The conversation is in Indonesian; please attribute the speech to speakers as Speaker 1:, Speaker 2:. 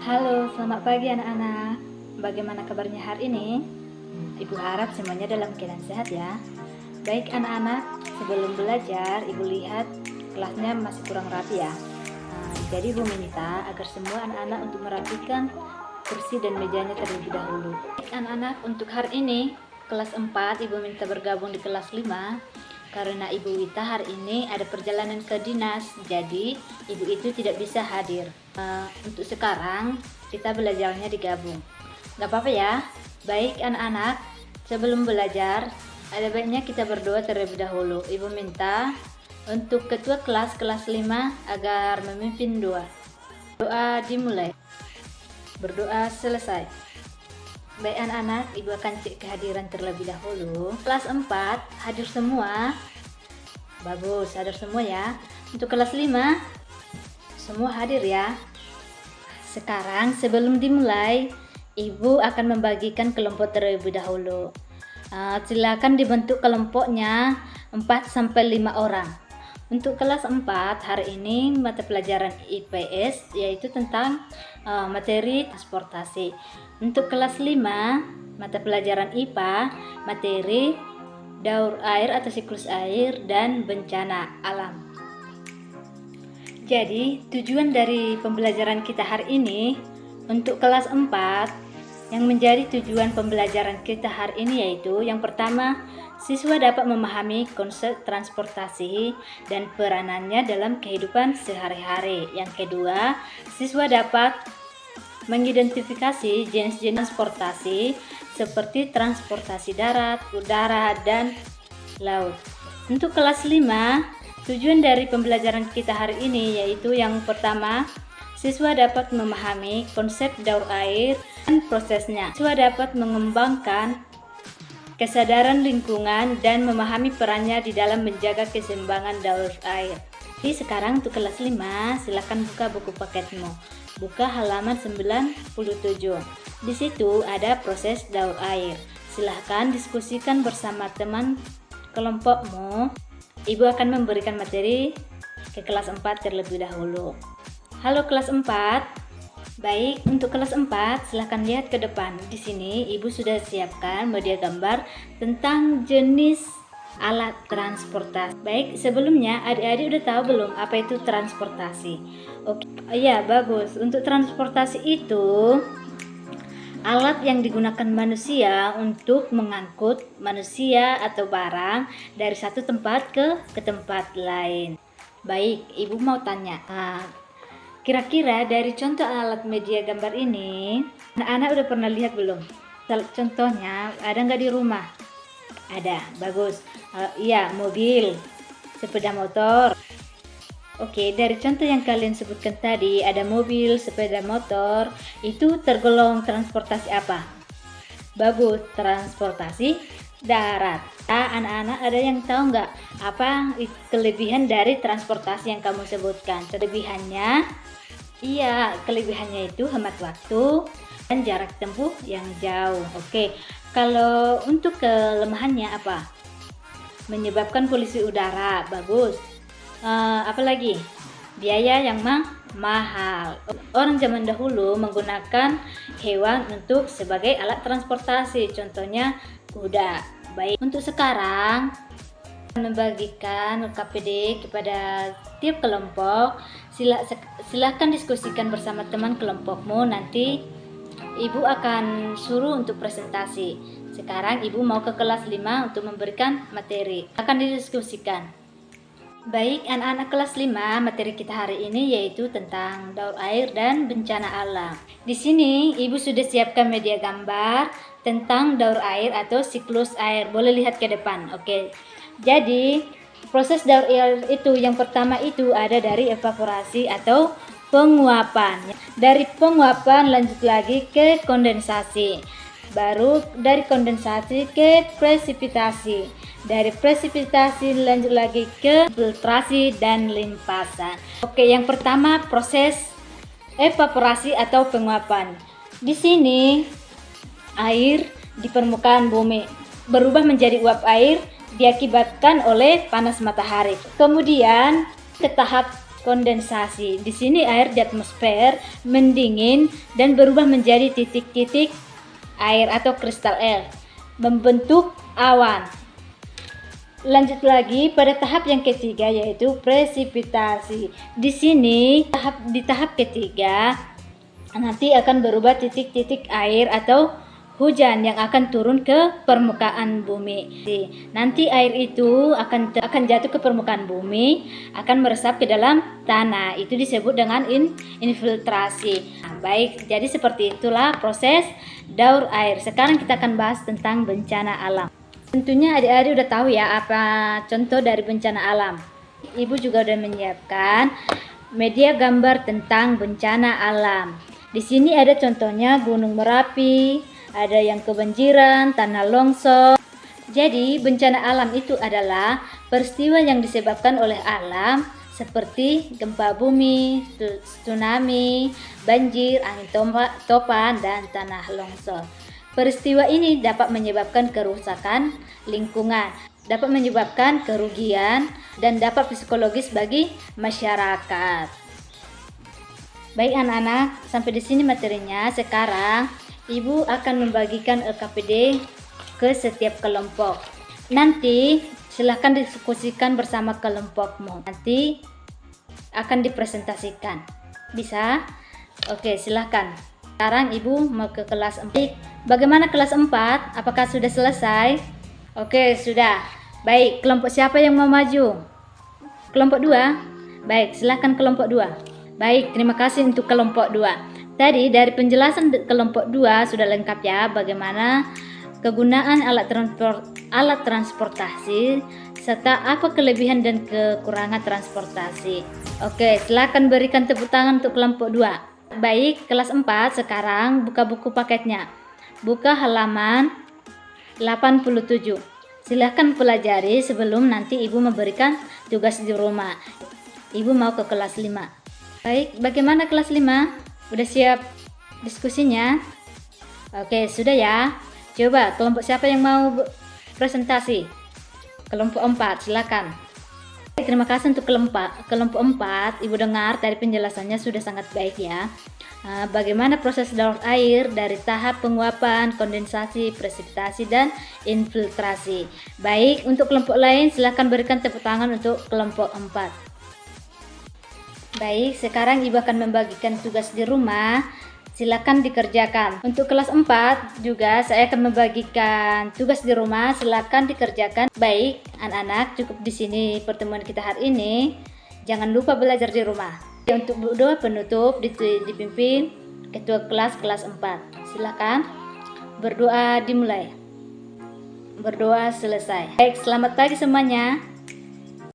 Speaker 1: Halo, selamat pagi anak-anak. Bagaimana kabarnya hari ini? Ibu harap semuanya dalam keadaan sehat ya. Baik anak-anak, sebelum belajar, Ibu lihat kelasnya masih kurang rapi ya. Jadi Ibu minta agar semua anak-anak untuk merapikan kursi dan mejanya terlebih dahulu. Baik anak-anak, untuk hari ini kelas 4 Ibu minta bergabung di kelas 5. Karena Ibu Wita hari ini ada perjalanan ke dinas, jadi Ibu itu tidak bisa hadir. Untuk sekarang kita belajarnya digabung. Gak apa-apa ya. Baik anak-anak, sebelum belajar ada baiknya kita berdoa terlebih dahulu. Ibu minta untuk ketua kelas 5 agar memimpin doa. Doa dimulai. Berdoa selesai. Baik anak-anak, Ibu akan cek kehadiran terlebih dahulu. Kelas 4 hadir semua. Bagus, hadir semua ya. Untuk kelas 5 semua hadir ya. Sekarang sebelum dimulai, Ibu akan membagikan kelompok terlebih dahulu. Silakan dibentuk kelompoknya 4-5 orang. Untuk kelas 4 hari ini mata pelajaran IPS yaitu tentang materi transportasi. Untuk kelas 5 mata pelajaran IPA materi daur air atau siklus air dan bencana alam. Jadi tujuan dari pembelajaran kita hari ini untuk kelas 4 yang menjadi tujuan pembelajaran kita hari ini yaitu yang pertama, siswa dapat memahami konsep transportasi dan peranannya dalam kehidupan sehari-hari. Yang kedua, siswa dapat mengidentifikasi jenis-jenis transportasi seperti transportasi darat, udara, dan laut. Untuk kelas 5, tujuan dari pembelajaran kita hari ini yaitu yang pertama, siswa dapat memahami konsep daur air dan prosesnya. Siswa dapat mengembangkan kesadaran lingkungan dan memahami perannya di dalam menjaga keseimbangan daur air. Jadi sekarang untuk kelas 5, silakan buka buku paketmu. Buka halaman 97. Di situ ada proses daur air. Silahkan diskusikan bersama teman kelompokmu. Ibu akan memberikan materi ke kelas 4 terlebih dahulu. Halo kelas 4. Baik, untuk kelas 4 silahkan lihat ke depan. Di sini Ibu sudah siapkan media gambar tentang jenis alat transportasi. Baik, sebelumnya adik-adik udah tahu belum apa itu transportasi? Oke, iya bagus. Untuk transportasi itu alat yang digunakan manusia untuk mengangkut manusia atau barang dari satu tempat ke tempat lain. Baik, Ibu mau tanya. Kira-kira dari contoh alat media gambar ini, anak-anak udah pernah lihat belum? Contohnya ada nggak di rumah? Ada, bagus. Iya, mobil, sepeda motor. Oke, dari contoh yang kalian sebutkan tadi, ada mobil, sepeda motor, itu tergolong transportasi apa? Bagus, transportasi darat. Anak-anak ada yang tahu nggak apa kelebihan dari transportasi yang kamu sebutkan? Kelebihannya, iya, kelebihannya itu hemat waktu dan jarak tempuh yang jauh. Oke, kalau untuk kelemahannya apa? Menyebabkan polusi udara. Bagus. Apalagi biaya yang mahal. Orang zaman dahulu menggunakan hewan untuk sebagai alat transportasi, contohnya kuda. Baik, untuk sekarang membagikan KPD kepada tiap kelompok. Silakan diskusikan bersama teman kelompokmu. Nanti Ibu akan suruh untuk presentasi. Sekarang Ibu mau ke kelas 5 untuk memberikan materi. Akan didiskusikan. Baik, anak-anak kelas 5, materi kita hari ini yaitu tentang daur air dan bencana alam. Di sini Ibu sudah siapkan media gambar tentang daur air atau siklus air. Boleh lihat ke depan. Oke. Jadi, proses daur air itu yang pertama itu ada dari evaporasi atau penguapan. Dari penguapan lanjut lagi ke kondensasi. Baru dari kondensasi ke presipitasi. Dari presipitasi lanjut lagi ke filtrasi dan limpasan. Oke, yang pertama proses evaporasi atau penguapan. Di sini air di permukaan bumi berubah menjadi uap air diakibatkan oleh panas matahari. Kemudian ke tahap kondensasi. Di sini air di atmosfer mendingin dan berubah menjadi titik-titik air atau kristal air, membentuk awan. Lanjut lagi pada tahap yang ketiga, yaitu presipitasi. Di sini di tahap ketiga nanti akan berubah titik-titik air atau hujan yang akan turun ke permukaan bumi. Nanti air itu akan jatuh ke permukaan bumi, akan meresap ke dalam tanah. Itu disebut dengan infiltrasi. Nah, baik, jadi seperti itulah proses daur air. Sekarang kita akan bahas tentang bencana alam. Tentunya adik-adik udah tahu ya apa contoh dari bencana alam. Ibu juga udah menyiapkan media gambar tentang bencana alam. Di sini ada contohnya Gunung Merapi, ada yang kebanjiran, tanah longsor. Jadi bencana alam itu adalah peristiwa yang disebabkan oleh alam seperti gempa bumi, tsunami, banjir, angin topan, dan tanah longsor. Peristiwa ini dapat menyebabkan kerusakan lingkungan, dapat menyebabkan kerugian, dan dampak psikologis bagi masyarakat. Baik anak-anak, sampai di sini materinya. Sekarang Ibu akan membagikan LKPD ke setiap kelompok. Nanti silahkan diskusikan bersama kelompokmu. Nanti akan dipresentasikan. Bisa? Oke, silahkan. Sekarang Ibu mau ke kelas 4. Bagaimana kelas 4? Apakah sudah selesai? Oke, sudah. Baik, kelompok siapa yang mau maju? Kelompok 2? Baik, silahkan kelompok 2. Baik, terima kasih untuk kelompok 2. Tadi dari penjelasan kelompok 2 sudah lengkap ya bagaimana kegunaan alat transportasi serta apa kelebihan dan kekurangan transportasi. Oke, silakan berikan tepuk tangan untuk kelompok 2. Baik, kelas 4 sekarang buka buku paketnya. Buka halaman 87. Silahkan pelajari sebelum nanti Ibu memberikan tugas di rumah. Ibu mau ke kelas 5. Baik, bagaimana kelas 5? Udah siap diskusinya? Oke, sudah ya. Coba kelompok siapa yang mau presentasi? Kelompok 4, silakan. Terima kasih untuk kelompok 4. Ibu dengar dari penjelasannya sudah sangat baik ya. Bagaimana proses daur air dari tahap penguapan, kondensasi, presipitasi, dan infiltrasi. Baik, untuk kelompok lain silakan berikan tepuk tangan untuk kelompok 4. Baik, sekarang Ibu akan membagikan tugas di rumah. Silakan dikerjakan. Untuk kelas 4 juga saya akan membagikan tugas di rumah. Silakan dikerjakan. Baik, anak-anak, cukup di sini pertemuan kita hari ini. Jangan lupa belajar di rumah. Untuk doa penutup dipimpin ketua kelas 4. Silakan berdoa dimulai. Berdoa selesai. Baik, selamat pagi semuanya.